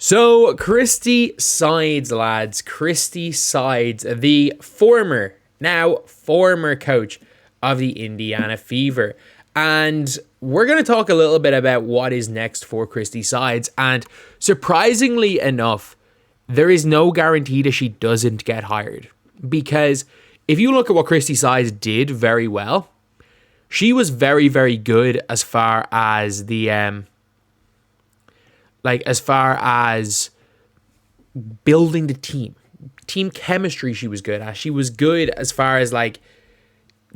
So, Christie Sides, lads. Christie Sides, the former coach of the Indiana Fever. And we're going to talk a little bit about what is next for Christie Sides. And surprisingly enough, there is no guarantee that she doesn't get hired. Because if you look at what Christie Sides did very well, she was very, very good as far as the as far as building the team chemistry. She was good at. She was good as far as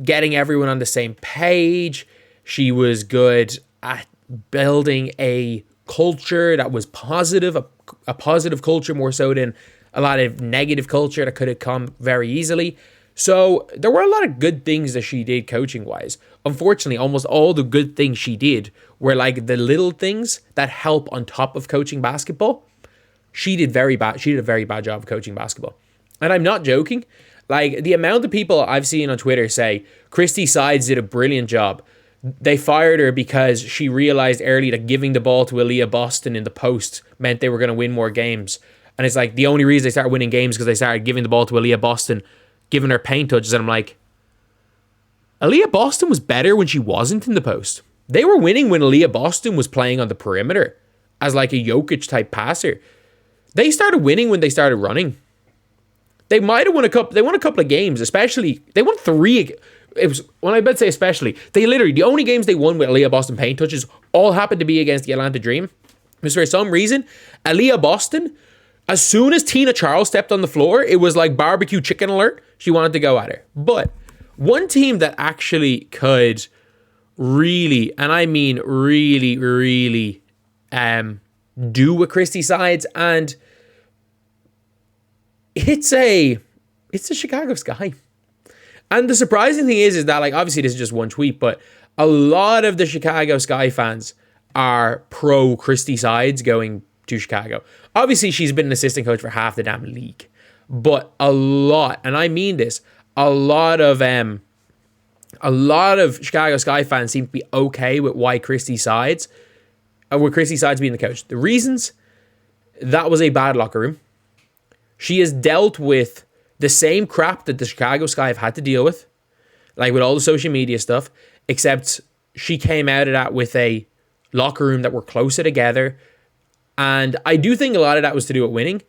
getting everyone on the same page. She was good at building a culture that was positive, a positive culture more so than a lot of negative culture that could have come very easily. So there were a lot of good things that she did coaching wise. Unfortunately, almost all the good things she did were the little things that help on top of coaching basketball. She did very bad. She did a very bad job of coaching basketball. And I'm not joking. The amount of people I've seen on Twitter say Christie Sides did a brilliant job. They fired her because she realized early that giving the ball to Aaliyah Boston in the post meant they were going to win more games. And it's the only reason they started winning games because they started giving the ball to Aaliyah Boston, giving her paint touches. And I'm like, Aaliyah Boston was better when she wasn't in the post. They were winning when Aaliyah Boston was playing on the perimeter as a Jokic type passer. They started winning when they started running. They might have won a couple. They won a couple of games, especially. They won 3. It was, when I bet say especially, the only games they won with Aaliyah Boston paint touches all happened to be against the Atlanta Dream. Because for some reason, Aaliyah Boston, as soon as Tina Charles stepped on the floor, it was like barbecue chicken alert. She wanted to go at her. But one team that actually could really, and I mean really, really do with Christie Sides, and it's the Chicago Sky. And the surprising thing is that obviously this is just one tweet, but a lot of the Chicago Sky fans are pro Christie Sides going to Chicago. Obviously, she's been an assistant coach for half the damn league, but a lot, and I mean this, a lot of Chicago Sky fans seem to be okay with why Christie Sides being the coach. The reasons: that was a bad locker room. She has dealt with the same crap that the Chicago Sky have had to deal with, with all the social media stuff, except she came out of that with a locker room that were closer together. And I do think a lot of that was to do with winning,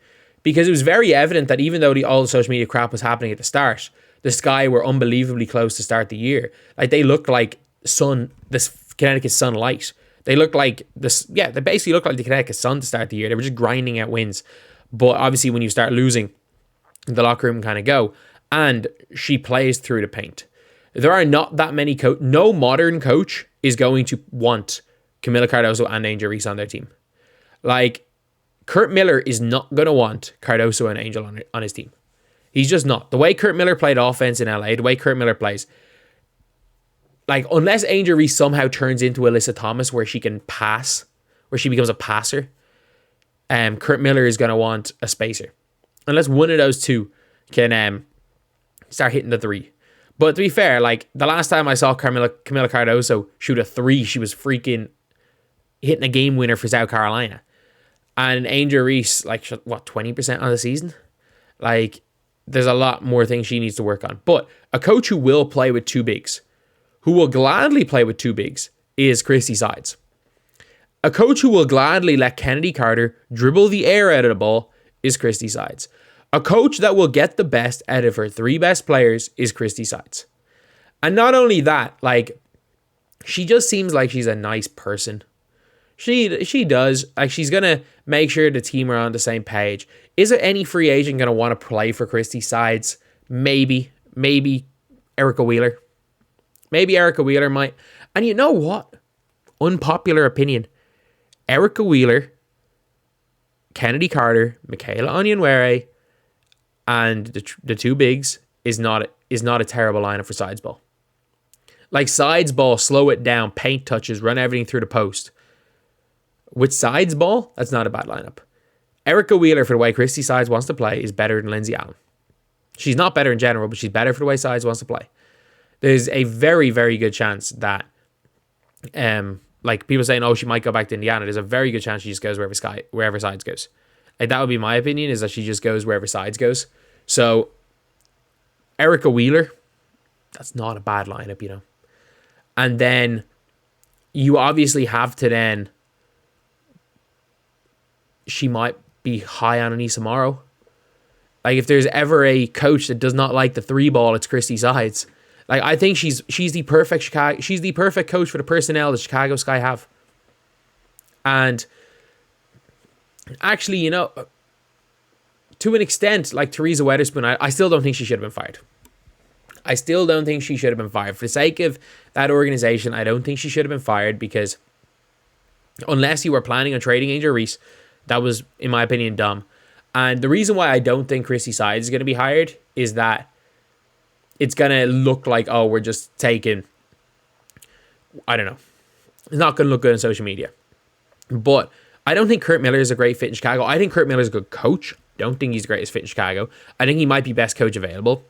because it was very evident that even though all the social media crap was happening at the start, the Sky were unbelievably close to start the year. They looked like this Connecticut Sun light. They looked like this. Yeah, they basically looked like the Connecticut Sun to start the year. They were just grinding out wins. But obviously when you start losing, the locker room kind of go. And she plays through the paint. There are not that many no modern coach is going to want Kamilla Cardoso and Angel Reese on their team. Curt Miller is not going to want Cardoso and Angel on his team. He's just not. The way Curt Miller played offense in LA, the way Curt Miller plays, unless Angel Reese somehow turns into Alyssa Thomas where she can pass, where she becomes a passer, Curt Miller is going to want a spacer. Unless one of those two can start hitting the 3. But to be fair, the last time I saw Kamilla Cardoso shoot a 3, she was freaking hitting a game winner for South Carolina. And Angel Reese, 20% on the season? There's a lot more things she needs to work on. But a coach who will play with 2 bigs, who will gladly play with 2 bigs, is Christie Sides. A coach who will gladly let Kennedy Carter dribble the air out of the ball is Christie Sides. A coach that will get the best out of her 3 best players is Christie Sides. And not only that, she just seems like she's a nice person. She does. She's going to make sure the team are on the same page. Is there any free agent going to want to play for Christie Sides? Maybe Erica Wheeler. Maybe Erica Wheeler might. And you know what? Unpopular opinion. Erica Wheeler, Kennedy Carter, Michaela Onyenwere, and the 2 bigs is not a terrible lineup for Sides ball. Sides ball, slow it down, paint touches, run everything through the post. With Sides ball, that's not a bad lineup. Erica Wheeler, for the way Christie Sides wants to play, is better than Lindsay Allen. She's not better in general, but she's better for the way Sides wants to play. There's a very, very good chance that people saying, oh, she might go back to Indiana. There's a very good chance she just goes wherever Sides goes. Like, that would be my opinion, is that she just goes wherever Sides goes. So, Erica Wheeler, that's not a bad lineup, you know. And then you obviously have to then, she might be high on Anissa Morrow. Like, if there's ever a coach that does not like the 3-ball, it's Christie Sides. Like, I think she's the perfect coach for the personnel that Chicago Sky have. And actually, you know, to an extent, like Teresa Weatherspoon, I still don't think she should have been fired. I still don't think she should have been fired. For the sake of that organization, I don't think she should have been fired, because unless you were planning on trading Angel Reese, that was, in my opinion, dumb. And the reason why I don't think Christie Sides is going to be hired is that it's going to look like, oh, we're just taking, I don't know. It's not going to look good on social media. But I don't think Kurt Miller is a great fit in Chicago. I think Kurt Miller is a good coach. Don't think he's the greatest fit in Chicago. I think he might be best coach available.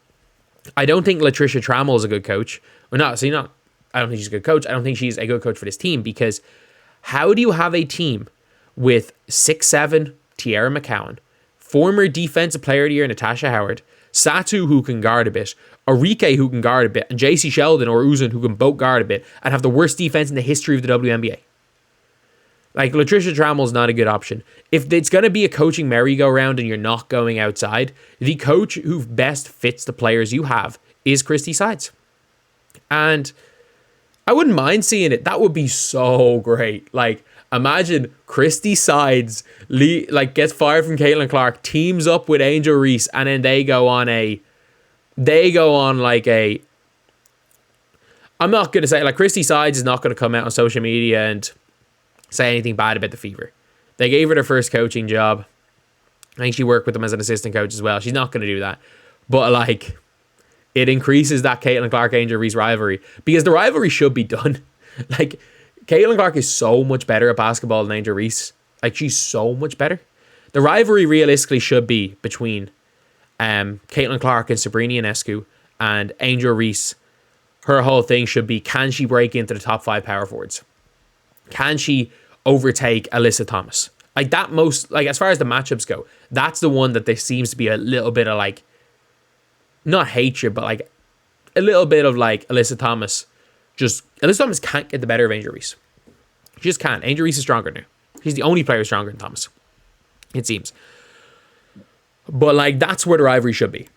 I don't think Latricia Trammell is a good coach. Or not, so not. I don't think she's a good coach. I don't think she's a good coach for this team, because how do you have a team with 6'7" Tiara McCowan, former Defensive Player of the Year Natasha Howard, Satu, who can guard a bit, Arike, who can guard a bit, and JC Sheldon or Uzun, who can both guard a bit, and have the worst defense in the history of the WNBA? Like, Latricia Trammell is not a good option. If it's going to be a coaching merry-go-round and you're not going outside, the coach who best fits the players you have is Christie Sides. And I wouldn't mind seeing it. That would be so great. Like, imagine Christie Sides gets fired from Caitlin Clark, teams up with Angel Reese, and then they go on like a, I'm not going to say, like, Christie Sides is not going to come out on social media and say anything bad about the Fever. They gave her their first coaching job. I think she worked with them as an assistant coach as well. She's not going to do that. But, like, it increases that Caitlin Clark-Angel Reese rivalry, because the rivalry should be done. Like, Caitlin Clark is so much better at basketball than Angel Reese. Like, she's so much better. The rivalry realistically should be between Caitlin Clark and Sabrina Ionescu, and Angel Reese. Her whole thing should be, can she break into the top 5 power forwards? Can she overtake Alyssa Thomas? Like, that most, like, as far as the matchups go, that's the one that there seems to be a little bit of, like, not hatred, but, like, a little bit of, like, Alyssa Thomas can't get the better of Angel Reese. She just can't. Angel Reese is stronger now. She's the only player stronger than Thomas, it seems. But, like, that's where the rivalry should be.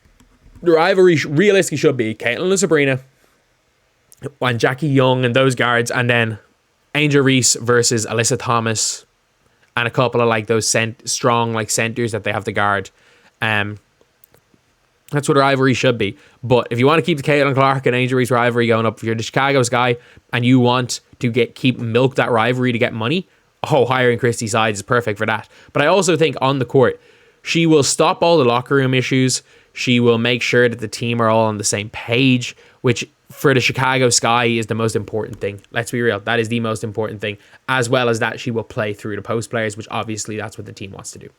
The rivalry realistically should be Caitlin and Sabrina and Jackie Young and those guards, and then Angel Reese versus Alyssa Thomas and a couple of, like, those strong, like, centers that they have to guard. That's what the rivalry should be. But if you want to keep the Caitlin Clark and Angel Reese rivalry going up, if you're the Chicago's guy and you want to milk that rivalry to get money, hiring Christie Sides is perfect for that. But I also think on the court, she will stop all the locker room issues. She will make sure that the team are all on the same page, which for the Chicago Sky is the most important thing. Let's be real. That is the most important thing. As well as that, she will play through the post players, which obviously that's what the team wants to do.